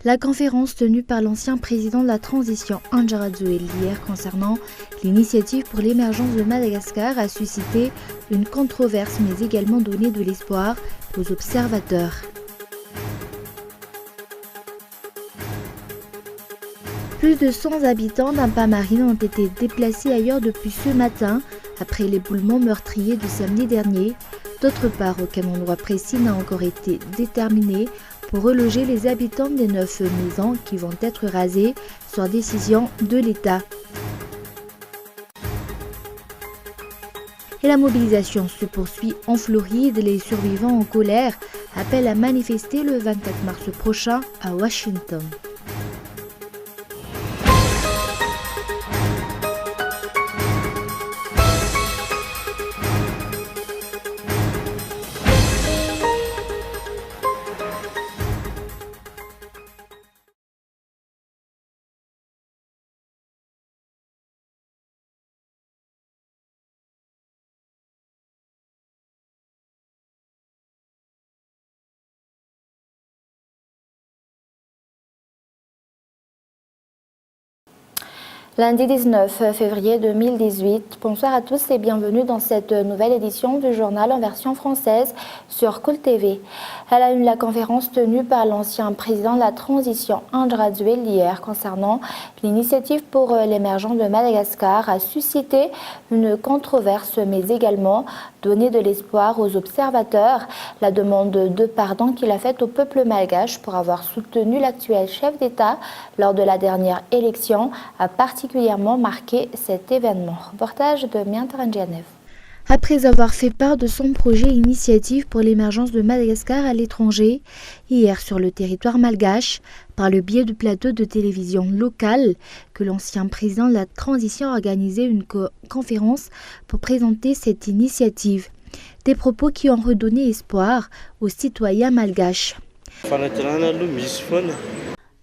La conférence tenue par l'ancien président de la transition Andjara-Djoeli hier concernant l'initiative pour l'émergence de Madagascar a suscité une controverse mais également donné de l'espoir aux observateurs. Plus de 100 habitants d'Ampamarine ont été déplacés ailleurs depuis ce matin après l'éboulement meurtrier du samedi dernier. D'autre part, aucun endroit précis n'a encore été déterminé pour reloger les habitants des 9 maisons qui vont être rasées sur décision de l'État. Et la mobilisation se poursuit en Floride. Les survivants en colère appellent à manifester le 24 mars prochain à Washington. Lundi 19 février 2018, bonsoir à tous et bienvenue dans cette nouvelle édition du journal en version française sur Cool TV. À la une, la conférence tenue par l'ancien président de la transition Andjara-Djoeli hier concernant l'initiative pour l'émergence de Madagascar a suscité une controverse mais également donné de l'espoir aux observateurs. La demande de pardon qu'il a faite au peuple malgache pour avoir soutenu l'actuel chef d'État lors de la dernière élection a particulièrement marqué cet événement. Reportage de Miantarangianev. Après avoir fait part de son projet Initiative pour l'émergence de Madagascar à l'étranger, hier sur le territoire malgache, par le biais du plateau de télévision local, que l'ancien président de la transition a organisé une conférence pour présenter cette initiative. Des propos qui ont redonné espoir aux citoyens malgaches.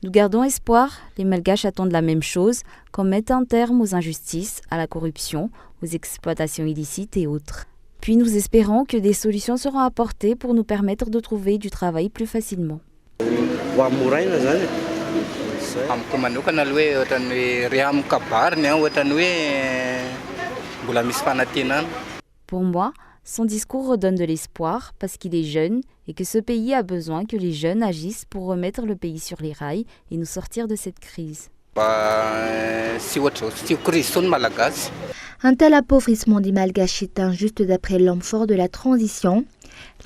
Nous gardons espoir, les Malgaches attendent la même chose, qu'on mette un terme aux injustices, à la corruption, aux exploitations illicites et autres. Puis nous espérons que des solutions seront apportées pour nous permettre de trouver du travail plus facilement. Pour moi, son discours redonne de l'espoir parce qu'il est jeune et que ce pays a besoin que les jeunes agissent pour remettre le pays sur les rails et nous sortir de cette crise. Un tel appauvrissement des Malgaches est injuste d'après l'homme fort de la transition.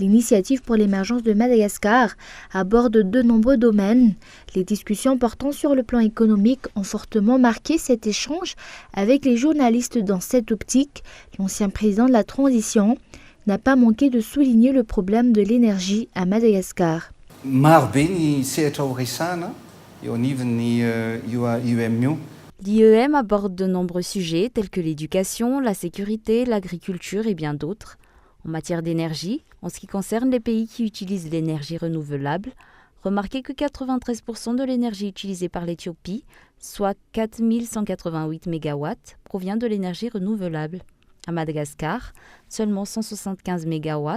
L'initiative pour l'émergence de Madagascar aborde de nombreux domaines. Les discussions portant sur le plan économique ont fortement marqué cet échange avec les journalistes. Dans cette optique, l'ancien président de la transition n'a pas manqué de souligner le problème de l'énergie à Madagascar. L'IEM aborde de nombreux sujets tels que l'éducation, la sécurité, l'agriculture et bien d'autres. En matière d'énergie, en ce qui concerne les pays qui utilisent l'énergie renouvelable, remarquez que 93% de l'énergie utilisée par l'Éthiopie, soit 4188 MW, provient de l'énergie renouvelable. À Madagascar, seulement 175 MW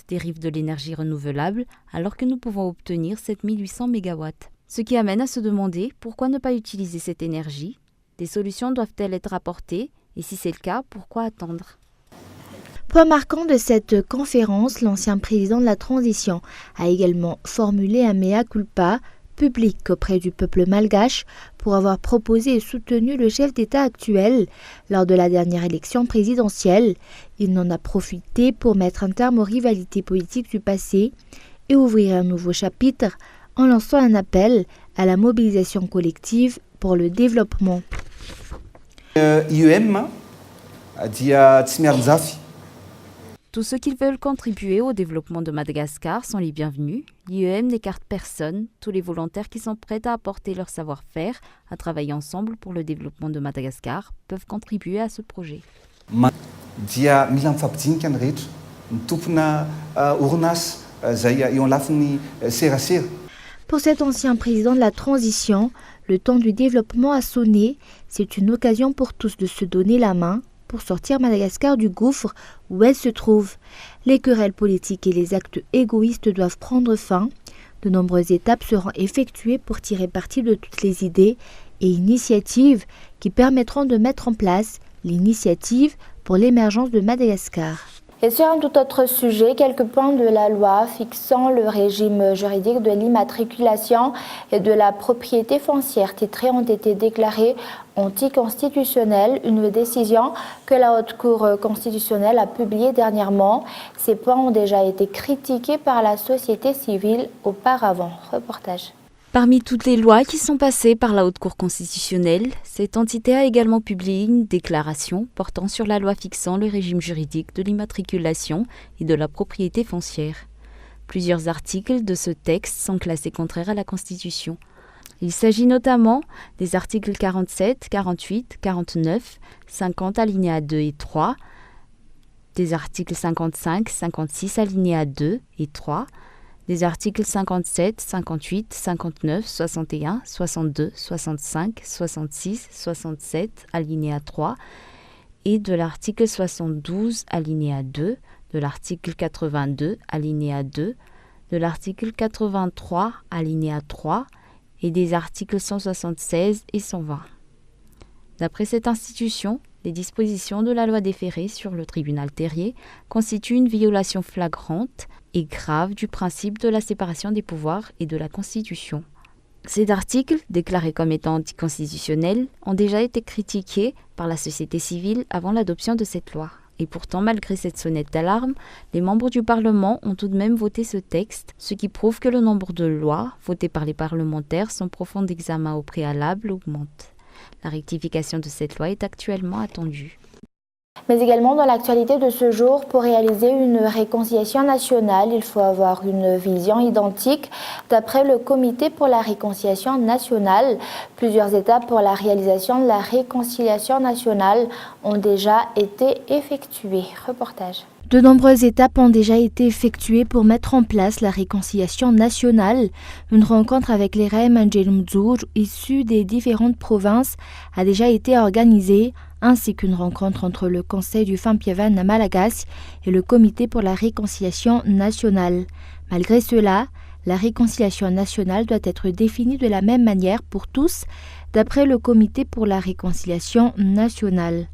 dérivent de l'énergie renouvelable, alors que nous pouvons obtenir 7800 MW. Ce qui amène à se demander pourquoi ne pas utiliser cette énergie. Des solutions doivent-elles être apportées? Et si c'est le cas, pourquoi attendre? Point marquant de cette conférence, l'ancien président de la transition a également formulé un mea culpa public auprès du peuple malgache pour avoir proposé et soutenu le chef d'État actuel lors de la dernière élection présidentielle. Il en a profité pour mettre un terme aux rivalités politiques du passé et ouvrir un nouveau chapitre en lançant un appel à la mobilisation collective pour le développement. Tous ceux qui veulent contribuer au développement de Madagascar sont les bienvenus. L'IEM n'écarte personne. Tous les volontaires qui sont prêts à apporter leur savoir-faire, à travailler ensemble pour le développement de Madagascar, peuvent contribuer à ce projet. Pour cet ancien président de la transition, le temps du développement a sonné. C'est une occasion pour tous de se donner la main pour sortir Madagascar du gouffre où elle se trouve. Les querelles politiques et les actes égoïstes doivent prendre fin. De nombreuses étapes seront effectuées pour tirer parti de toutes les idées et initiatives qui permettront de mettre en place l'initiative pour l'émergence de Madagascar. Et sur un tout autre sujet, quelques points de la loi fixant le régime juridique de l'immatriculation et de la propriété foncière titrée ont été déclarés anticonstitutionnels, une décision que la Haute Cour constitutionnelle a publiée dernièrement. Ces points ont déjà été critiqués par la société civile auparavant. Reportage. Parmi toutes les lois qui sont passées par la Haute Cour constitutionnelle, cette entité a également publié une déclaration portant sur la loi fixant le régime juridique de l'immatriculation et de la propriété foncière. Plusieurs articles de ce texte sont classés contraires à la Constitution. Il s'agit notamment des articles 47, 48, 49, 50 alinéas 2 et 3, des articles 55, 56 alinéas 2 et 3, des articles 57, 58, 59, 61, 62, 65, 66, 67, alinéa 3, et de l'article 72, alinéa 2, de l'article 82, alinéa 2, de l'article 83, alinéa 3, et des articles 176 et 120. D'après cette institution, les dispositions de la loi déférée sur le tribunal terrier constituent une violation flagrante et grave du principe de la séparation des pouvoirs et de la Constitution. Ces articles, déclarés comme étant anticonstitutionnels, ont déjà été critiqués par la société civile avant l'adoption de cette loi. Et pourtant, malgré cette sonnette d'alarme, les membres du Parlement ont tout de même voté ce texte, ce qui prouve que le nombre de lois votées par les parlementaires sans profond examen au préalable augmente. La rectification de cette loi est actuellement attendue. Mais également dans l'actualité de ce jour, pour réaliser une réconciliation nationale, il faut avoir une vision identique. D'après le Comité pour la réconciliation nationale, plusieurs étapes pour la réalisation de la réconciliation nationale ont déjà été effectuées. Reportage. De nombreuses étapes ont déjà été effectuées pour mettre en place la réconciliation nationale. Une rencontre avec les Reim Angelumdzur, issus des différentes provinces, a déjà été organisée, ainsi qu'une rencontre entre le Conseil du Fampiavan à Malagasy et le Comité pour la réconciliation nationale. Malgré cela, la réconciliation nationale doit être définie de la même manière pour tous, d'après le Comité pour la réconciliation nationale.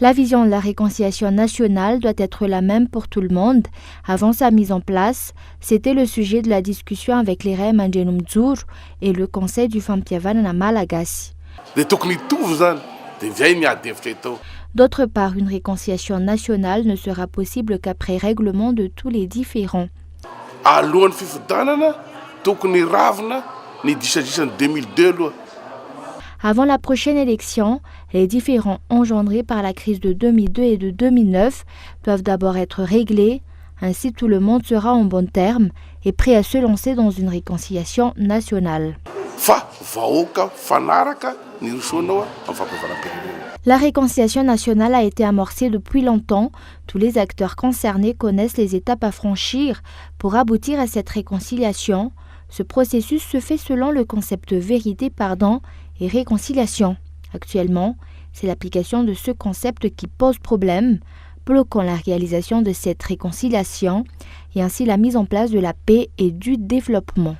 La vision de la réconciliation nationale doit être la même pour tout le monde. Avant sa mise en place, c'était le sujet de la discussion avec les Reim Angelumdzur et le Conseil du Fampiavan à Malagasy. D'autre part, une réconciliation nationale ne sera possible qu'après règlement de tous les différends. Avant la prochaine élection, les différends engendrés par la crise de 2002 et de 2009 doivent d'abord être réglés, ainsi tout le monde sera en bon terme et prêt à se lancer dans une réconciliation nationale. La réconciliation nationale a été amorcée depuis longtemps. Tous les acteurs concernés connaissent les étapes à franchir pour aboutir à cette réconciliation. Ce processus se fait selon le concept vérité, pardon et réconciliation. Actuellement, c'est l'application de ce concept qui pose problème, bloquant la réalisation de cette réconciliation et ainsi la mise en place de la paix et du développement.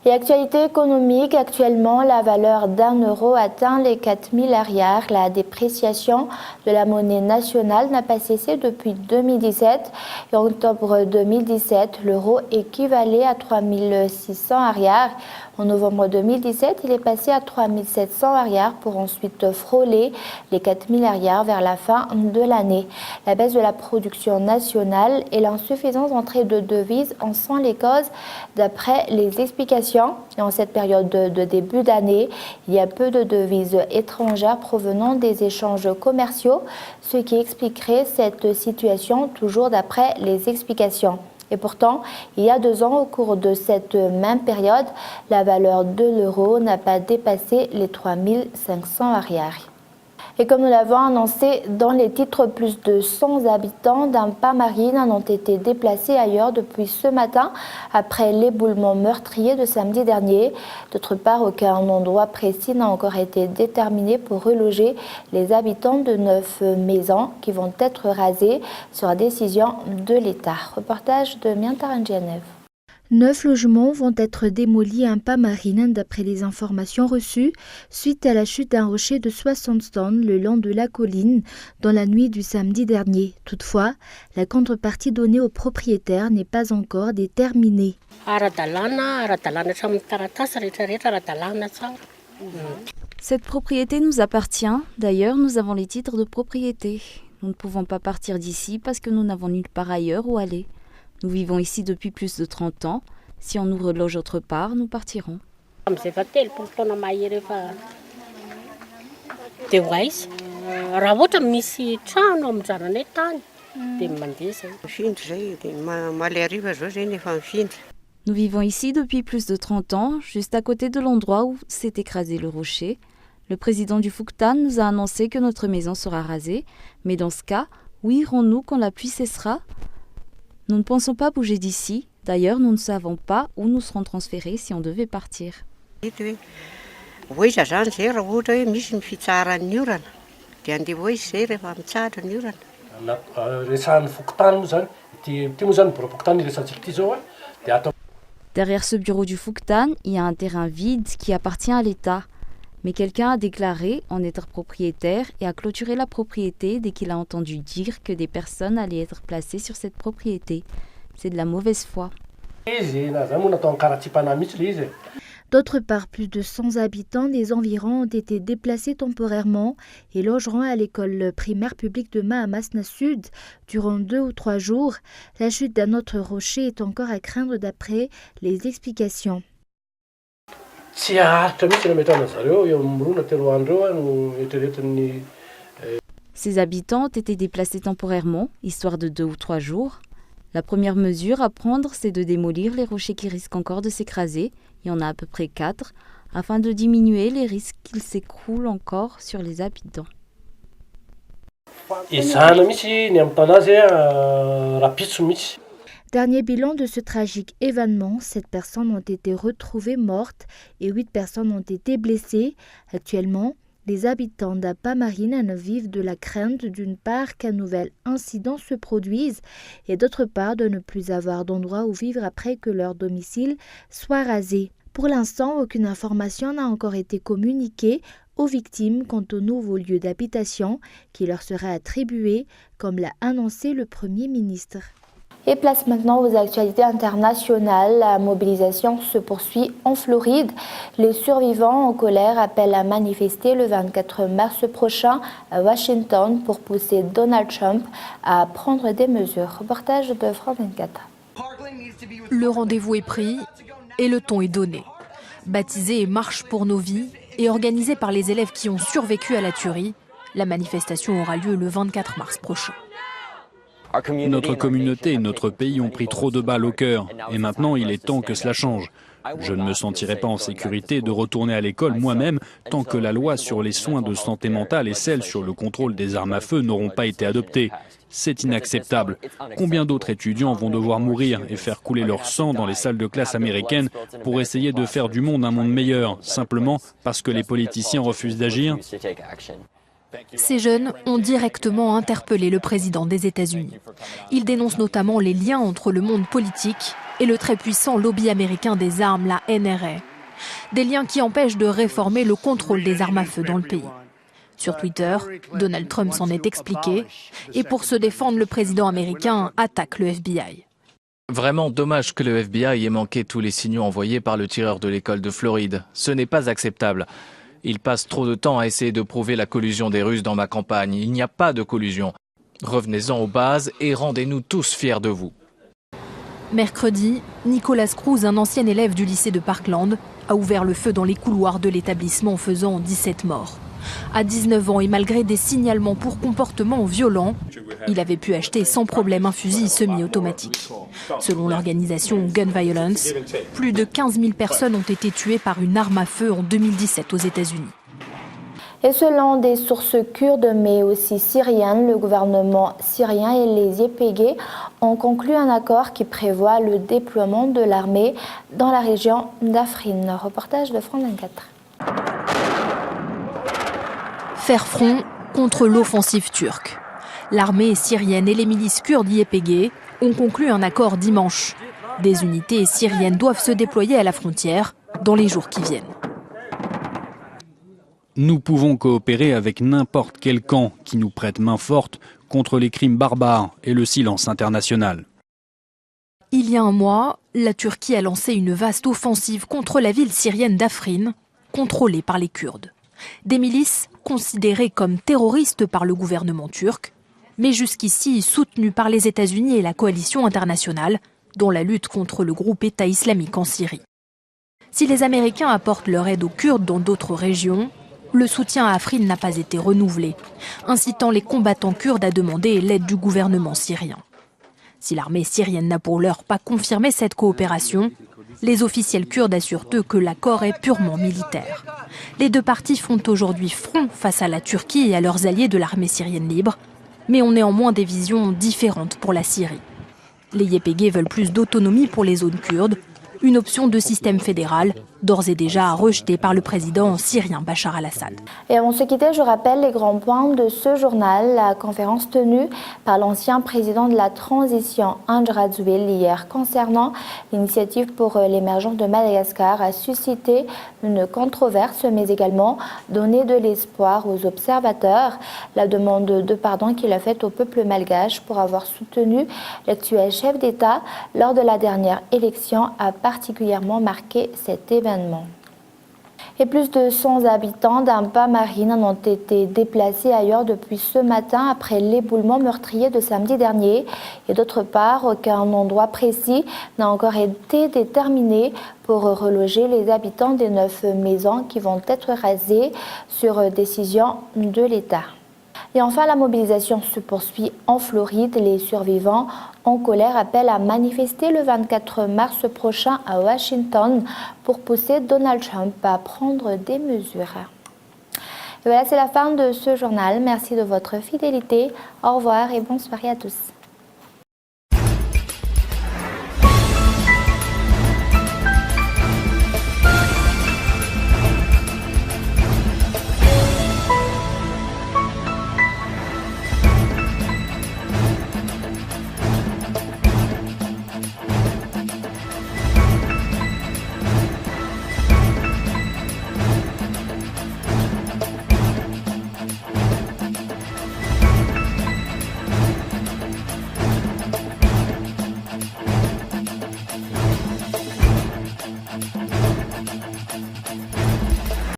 Et actualité économique, actuellement, la valeur d'1 € atteint les 4000 arrières. La dépréciation de la monnaie nationale n'a pas cessé depuis 2017. Et en octobre 2017, l'euro équivalait à 3600 arrières. En novembre 2017, il est passé à 3700 arrières pour ensuite frôler les 4000 arrières vers la fin de l'année. La baisse de la production nationale et l'insuffisance d'entrée de devises en sont les causes, d'après les explications. Et en cette période de début d'année, il y a peu de devises étrangères provenant des échanges commerciaux, ce qui expliquerait cette situation, toujours d'après les explications. Et pourtant, il y a 2 ans, au cours de cette même période, la valeur de l'euro n'a pas dépassé les 3500 arrières. Et comme nous l'avons annoncé dans les titres, plus de 100 habitants d'un pas marine ont été déplacés ailleurs depuis ce matin après l'éboulement meurtrier de samedi dernier. D'autre part, aucun endroit précis n'a encore été déterminé pour reloger les habitants de 9 maisons qui vont être rasées sur décision de l'État. Reportage de Miantarangianev. 9 logements vont être démolis à un pas marine d'après les informations reçues suite à la chute d'un rocher de 60 tonnes le long de la colline dans la nuit du samedi dernier. Toutefois, la contrepartie donnée aux propriétaires n'est pas encore déterminée. Cette propriété nous appartient. D'ailleurs, nous avons les titres de propriété. Nous ne pouvons pas partir d'ici parce que nous n'avons nulle part ailleurs où aller. Nous vivons ici depuis plus de 30 ans. Si on nous reloge autre part, nous partirons. Nous vivons ici depuis plus de 30 ans, juste à côté de l'endroit où s'est écrasé le rocher. Le président du Phoukhtan nous a annoncé que notre maison sera rasée. Mais dans ce cas, où irons-nous quand la pluie cessera ? Nous ne pensons pas bouger d'ici. D'ailleurs, nous ne savons pas où nous serons transférés si on devait partir. Derrière ce bureau du Phoukhtan, il y a un terrain vide qui appartient à l'État. Mais quelqu'un a déclaré en être propriétaire et a clôturé la propriété dès qu'il a entendu dire que des personnes allaient être placées sur cette propriété. C'est de la mauvaise foi. D'autre part, plus de 100 habitants des environs ont été déplacés temporairement et logeront à l'école primaire publique de Mahamasna Sud durant 2 ou 3 jours. La chute d'un autre rocher est encore à craindre d'après les explications. Ces habitants ont été déplacés temporairement, histoire de 2 ou 3 jours. La première mesure à prendre, c'est de démolir les rochers qui risquent encore de s'écraser. Il y en a à peu près 4, afin de diminuer les risques qu'ils s'écroulent encore sur les habitants. Dernier bilan de ce tragique événement, 7 personnes ont été retrouvées mortes et 8 personnes ont été blessées. Actuellement, les habitants d'Apa Marine vivent de la crainte d'une part qu'un nouvel incident se produise et d'autre part de ne plus avoir d'endroit où vivre après que leur domicile soit rasé. Pour l'instant, aucune information n'a encore été communiquée aux victimes quant au nouveau lieu d'habitation qui leur sera attribué, comme l'a annoncé le Premier ministre. Et place maintenant aux actualités internationales. La mobilisation se poursuit en Floride. Les survivants en colère appellent à manifester le 24 mars prochain à Washington pour pousser Donald Trump à prendre des mesures. Reportage de France 24. Le rendez-vous est pris et le ton est donné. Baptisée Marche pour nos vies et organisée par les élèves qui ont survécu à la tuerie, la manifestation aura lieu le 24 mars prochain. Notre communauté et notre pays ont pris trop de balles au cœur et maintenant il est temps que cela change. Je ne me sentirai pas en sécurité de retourner à l'école moi-même tant que la loi sur les soins de santé mentale et celle sur le contrôle des armes à feu n'auront pas été adoptées. C'est inacceptable. Combien d'autres étudiants vont devoir mourir et faire couler leur sang dans les salles de classe américaines pour essayer de faire du monde un monde meilleur, simplement parce que les politiciens refusent d'agir ? Ces jeunes ont directement interpellé le président des États-Unis. Ils dénoncent notamment les liens entre le monde politique et le très puissant lobby américain des armes, la NRA. Des liens qui empêchent de réformer le contrôle des armes à feu dans le pays. Sur Twitter, Donald Trump s'en est expliqué et pour se défendre, le président américain attaque le FBI. Vraiment dommage que le FBI ait manqué tous les signaux envoyés par le tireur de l'école de Floride. Ce n'est pas acceptable. Il passe trop de temps à essayer de prouver la collusion des Russes dans ma campagne. Il n'y a pas de collusion. Revenez-en aux bases et rendez-nous tous fiers de vous. Mercredi, Nicolas Cruz, un ancien élève du lycée de Parkland, a ouvert le feu dans les couloirs de l'établissement faisant 17 morts. À 19 ans et malgré des signalements pour comportement violent, il avait pu acheter sans problème un fusil semi-automatique. Selon l'organisation Gun Violence, plus de 15 000 personnes ont été tuées par une arme à feu en 2017 aux États-Unis. Et selon des sources kurdes, mais aussi syriennes, le gouvernement syrien et les YPG ont conclu un accord qui prévoit le déploiement de l'armée dans la région d'Afrin. Reportage de France 24. Faire front contre l'offensive turque. L'armée syrienne et les milices kurdes YPG ont conclu un accord dimanche. Des unités syriennes doivent se déployer à la frontière dans les jours qui viennent. Nous pouvons coopérer avec n'importe quel camp qui nous prête main forte contre les crimes barbares et le silence international. Il y a un mois, la Turquie a lancé une vaste offensive contre la ville syrienne d'Afrin, contrôlée par les Kurdes. Des milices considérées comme terroristes par le gouvernement turc, mais jusqu'ici soutenues par les États-Unis et la coalition internationale dans la lutte contre le groupe État islamique en Syrie. Si les Américains apportent leur aide aux Kurdes dans d'autres régions, le soutien à Afrin n'a pas été renouvelé, incitant les combattants kurdes à demander l'aide du gouvernement syrien. Si l'armée syrienne n'a pour l'heure pas confirmé cette coopération, les officiels kurdes assurent eux que l'accord est purement militaire. Les deux parties font aujourd'hui front face à la Turquie et à leurs alliés de l'armée syrienne libre, mais ont néanmoins des visions différentes pour la Syrie. Les YPG veulent plus d'autonomie pour les zones kurdes, une option de système fédéral d'ores et déjà rejetée par le président syrien Bachar al-Assad. Et avant de se quitter, je rappelle les grands points de ce journal. La conférence tenue par l'ancien président de la transition, Andry Rajoelina, hier concernant l'initiative pour l'émergence de Madagascar a suscité une controverse, mais également donné de l'espoir aux observateurs. La demande de pardon qu'il a faite au peuple malgache pour avoir soutenu l'actuel chef d'État lors de la dernière élection a particulièrement marqué cet événement. Et plus de 100 habitants d'Ampa Marine ont été déplacés ailleurs depuis ce matin après l'éboulement meurtrier de samedi dernier. Et d'autre part, aucun endroit précis n'a encore été déterminé pour reloger les habitants des 9 maisons qui vont être rasées sur décision de l'État. Et enfin, la mobilisation se poursuit en Floride. Les survivants en colère appellent à manifester le 24 mars prochain à Washington pour pousser Donald Trump à prendre des mesures. Et voilà, c'est la fin de ce journal. Merci de votre fidélité. Au revoir et bonne soirée à tous.